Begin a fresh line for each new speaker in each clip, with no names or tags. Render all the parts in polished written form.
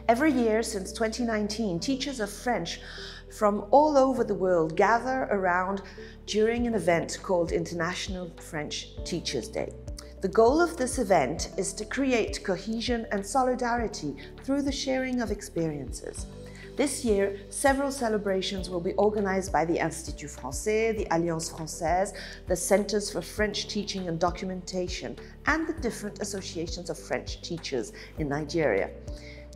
Every year since 2019, teachers of French from all over the world gather around during an event called International French Teachers Day. The goal of this event is to create cohesion and solidarity through the sharing of experiences. This year, several celebrations will be organized by the Institut Français, the Alliance Française, the Centers for French Teaching and Documentation, and the different associations of French teachers in Nigeria.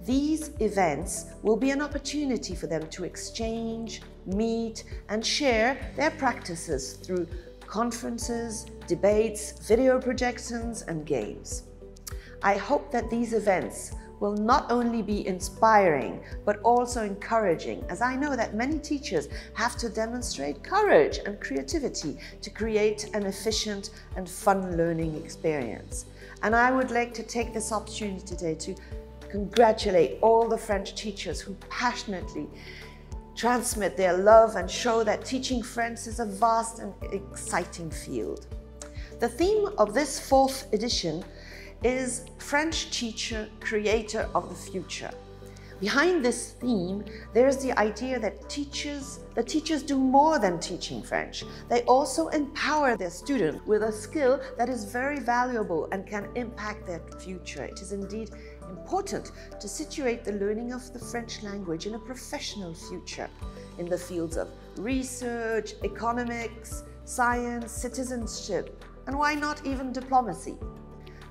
These events will be an opportunity for them to exchange, meet, and share their practices through conferences, debates, video projections, and games. I hope that these events will not only be inspiring, but also encouraging, as I know that many teachers have to demonstrate courage and creativity to create an efficient and fun learning experience. And I would like to take this opportunity today to congratulate all the French teachers who passionately transmit their love and show that teaching French is a vast and exciting field. The theme of this 4th edition is French Teacher, Creator of the Future. Behind this theme, there's the idea that the teachers do more than teaching French. They also empower their students with a skill that is very valuable and can impact their future. It is indeed important to situate the learning of the French language in a professional future in the fields of research, economics, science, citizenship, and why not even diplomacy.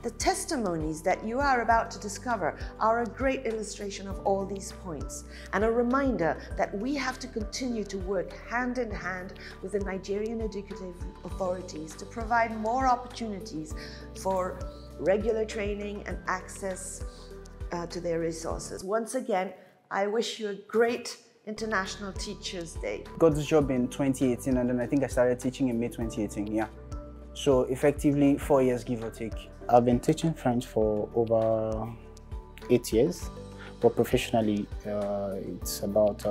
The testimonies that you are about to discover are a great illustration of all these points and a reminder that we have to continue to work hand in hand with the Nigerian educative authorities to provide more opportunities for regular training and access to their resources. Once again, I wish you a great International Teachers Day.
Got this job in 2018 and then I think I started teaching in May 2018, yeah. So effectively 4 years, give or take.
I've been teaching French for over 8 years, but professionally it's about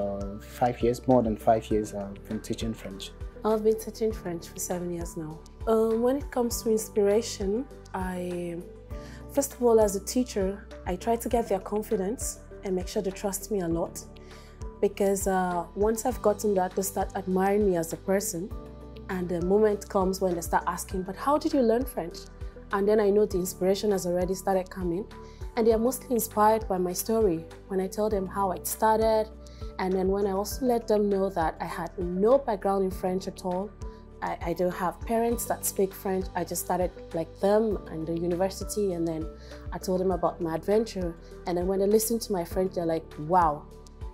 5 years, more than 5 years I've been teaching French.
I've been teaching French for 7 years now. When it comes to inspiration, first of all, as a teacher, I try to get their confidence and make sure they trust me a lot, because once I've gotten that, they start admiring me as a person, and the moment comes when they start asking, but how did you learn French? And then I know the inspiration has already started coming, and they are mostly inspired by my story when I tell them how it started, and then when I also let them know that I had no background in French at all. I don't have parents that speak French. I just started like them in the university, and then I told them about my adventure, and then when they listen to my French, they're like, wow.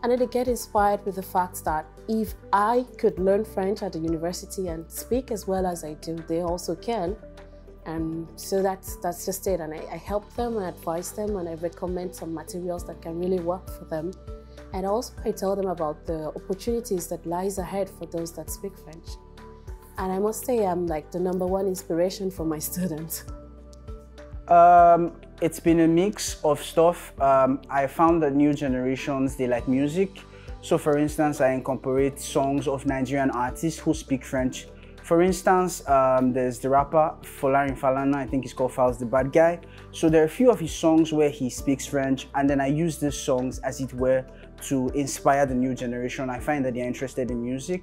And then they get inspired with the fact that if I could learn French at the university and speak as well as I do, they also can. And so that's just it. And I help them and advise them, and I recommend some materials that can really work for them. And also I tell them about the opportunities that lies ahead for those that speak French. And I must say I'm like the #1 inspiration for my students.
It's been a mix of stuff. I found that new generations, they like music. So for instance, I incorporate songs of Nigerian artists who speak French. For instance, there's the rapper Folarin Falana, I think he's called Fals the Bad Guy. So there are a few of his songs where he speaks French, and then I use these songs, as it were, to inspire the new generation. I find that they're interested in music.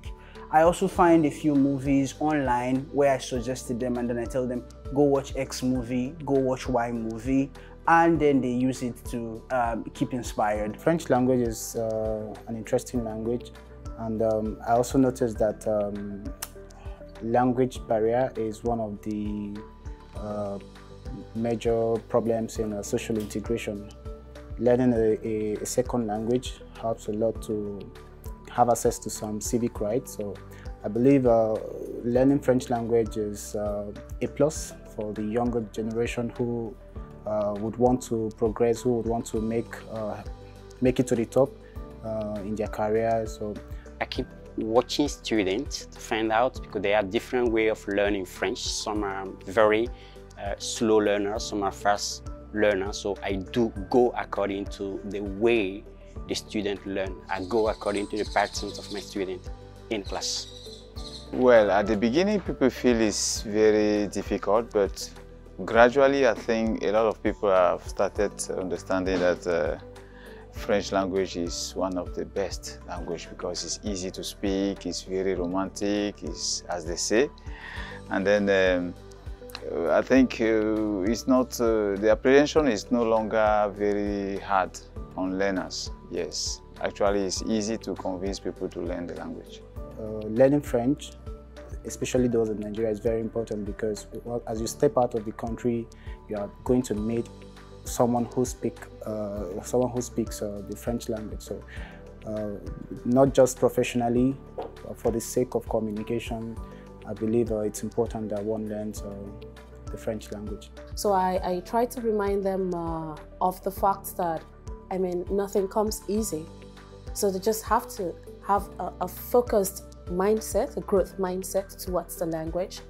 I also find a few movies online where I suggested them, and then I tell them, go watch X movie, go watch Y movie, and then they use it to keep inspired.
French language is an interesting language, and I also noticed that language barrier is one of the major problems in social integration. Learning a second language helps a lot to have access to some civic rights. So I believe learning French language is a plus for the younger generation who would want to progress, who would want to make it to the top in their career. So
I keep watching students to find out, because they have different way of learning French. Some are very slow learners, some are fast learners. So I do go according to the way the student learn. I go according to the patterns of my student in class.
Well, at the beginning, people feel it's very difficult, but gradually, I think a lot of people have started understanding that French language is one of the best language because it's easy to speak, it's very romantic, it's, as they say. And then I think it's not, the apprehension is no longer very hard on learners. Yes, actually it's easy to convince people to learn the language.
Learning French, especially those in Nigeria, is very important because as you step out of the country, you are going to meet someone who speaks the French language. So not just professionally, for the sake of communication, I believe it's important that one learns the French language.
So I try to remind them of the fact that, I mean, nothing comes easy. So they just have to have a focused mindset, a growth mindset towards the language,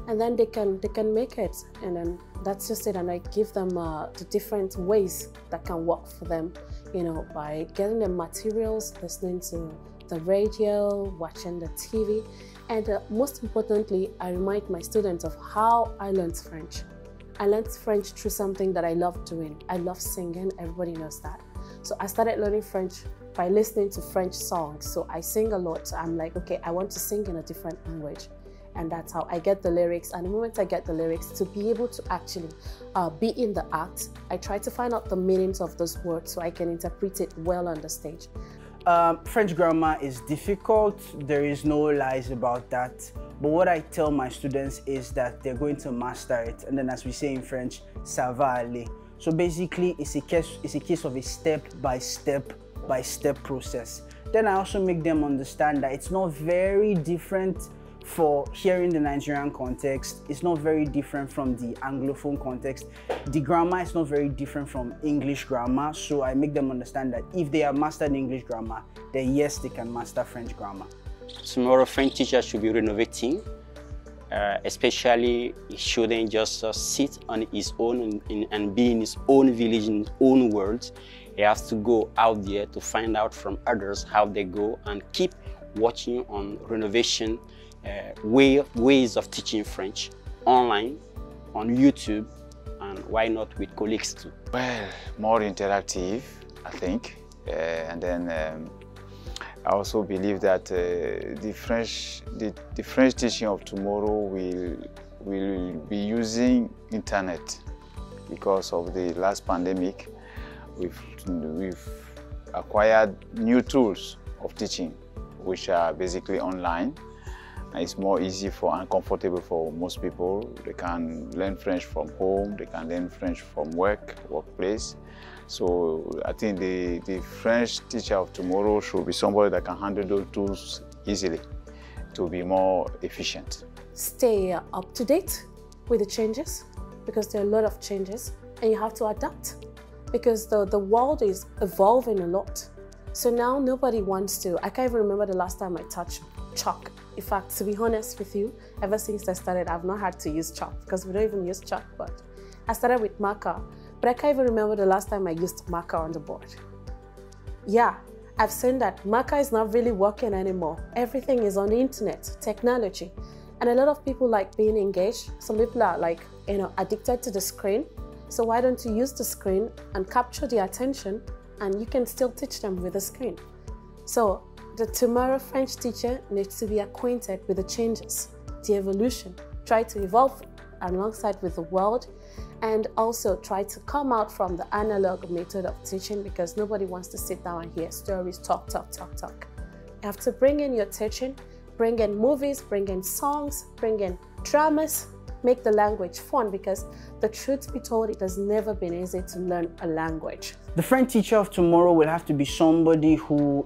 and then they can make it. And then that's just it. And I give them the different ways that can work for them, you know, by getting them materials, listening to the radio, watching the TV, and most importantly, I remind my students of how I learned French. I learned French through something that I love doing. I love singing, everybody knows that. So I started learning French by listening to French songs. So I sing a lot. So I'm like, okay, I want to sing in a different language. And that's how I get the lyrics. And the moment I get the lyrics, to be able to actually be in the act, I try to find out the meanings of those words so I can interpret it well on the stage.
French grammar is difficult. There is no lies about that. But what I tell my students is that they're going to master it. And then as we say in French, ça va aller. So basically, it's a case of a step-by-step process. Then I also make them understand that it's not very different for here in the Nigerian context. It's not very different from the Anglophone context. The grammar is not very different from English grammar. So I make them understand that if they have mastered English grammar, then yes, they can master French grammar.
Tomorrow, French teachers should be renovating. Especially, he shouldn't just sit on his own and be in his own village, in his own world. He has to go out there to find out from others how they go and keep watching on renovation ways of teaching French online, on YouTube, and why not with colleagues too?
Well, more interactive, I think, and then I also believe that the French teaching of tomorrow will be using internet because of the last pandemic. We've acquired new tools of teaching, which are basically online. And it's more easy and comfortable for most people. They can learn French from home. They can learn French from workplace. So I think the French teacher of tomorrow should be somebody that can handle those tools easily to be more efficient.
Stay up to date with the changes, because there are a lot of changes and you have to adapt, because the world is evolving a lot. So now nobody wants to, I can't even remember the last time I touched chalk. In fact, to be honest with you, ever since I started, I've not had to use chalk because we don't even use chalk, but I started with marker. But I can't even remember the last time I used marker on the board. Yeah, I've seen that marker is not really working anymore. Everything is on the internet, technology. And a lot of people like being engaged. Some people are like, addicted to the screen. So why don't you use the screen and capture their attention, and you can still teach them with the screen. So the tomorrow French teacher needs to be acquainted with the changes, the evolution, try to evolve alongside with the world, and also try to come out from the analog method of teaching, because nobody wants to sit down and hear stories, talk. You have to bring in your teaching, bring in movies, bring in songs, bring in dramas, make the language fun, because the truth be told, it has never been easy to learn a language.
The French teacher of tomorrow will have to be somebody who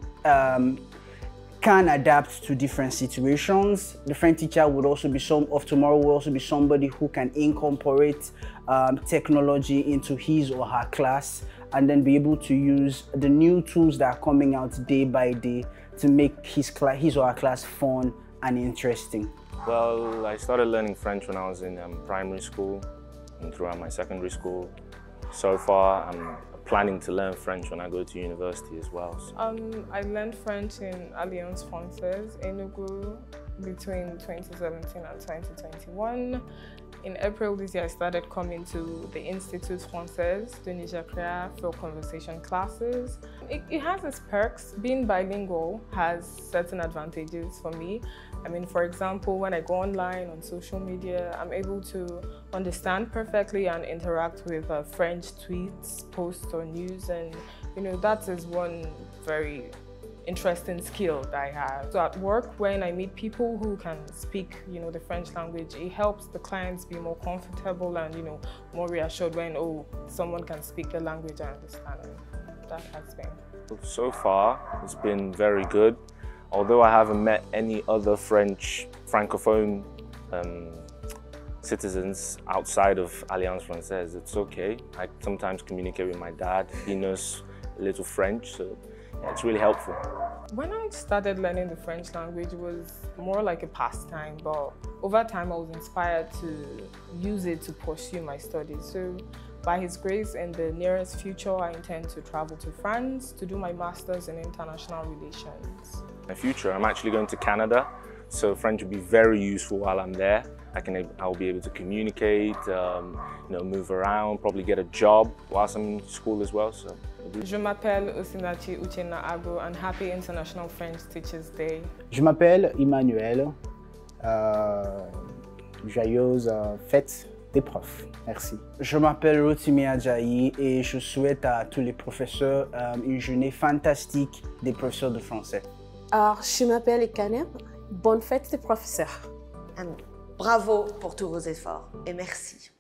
can adapt to different situations. The French teacher would also be tomorrow will also be somebody who can incorporate technology into his or her class, and then be able to use the new tools that are coming out day by day to make his or her class fun and interesting.
Well, I started learning French when I was in primary school and throughout my secondary school. So far, I'm planning to learn French when I go to university as well.
I learned French in Alliance Française, Enugu, between 2017 and 2021. In April this year, I started coming to the Institut Français de Nigeria for conversation classes. It has its perks. Being bilingual has certain advantages for me. I mean, for example, when I go online on social media, I'm able to understand perfectly and interact with French tweets, posts, or news, and that is one very interesting skill that I have. So at work, when I meet people who can speak, the French language, it helps the clients be more comfortable and, more reassured when, someone can speak the language and understand it. That has been.
So far, it's been very good. Although I haven't met any other French Francophone citizens outside of Alliance Française, it's okay. I sometimes communicate with my dad. He knows a little French, so it's really helpful.
When I started learning the French language, it was more like a pastime, but over time I was inspired to use it to pursue my studies. So by His grace, in the nearest future, I intend to travel to France to do my master's in international relations.
In the future, I'm actually going to Canada, so French will be very useful while I'm there. I'll be able to communicate, move around, probably get a job whilst I'm in school as well. So.
Je m'appelle Osinachi Uchenna Ago, and happy International French Teachers Day.
Je m'appelle Emmanuel. Joyeuse fête des profs. Merci.
Je m'appelle Rotimi Adjayi et je souhaite à tous les professeurs une journée fantastique des professeurs de français.
Alors, je m'appelle Ekanem. Bonne fête des professeurs.
And bravo pour tous vos efforts et merci.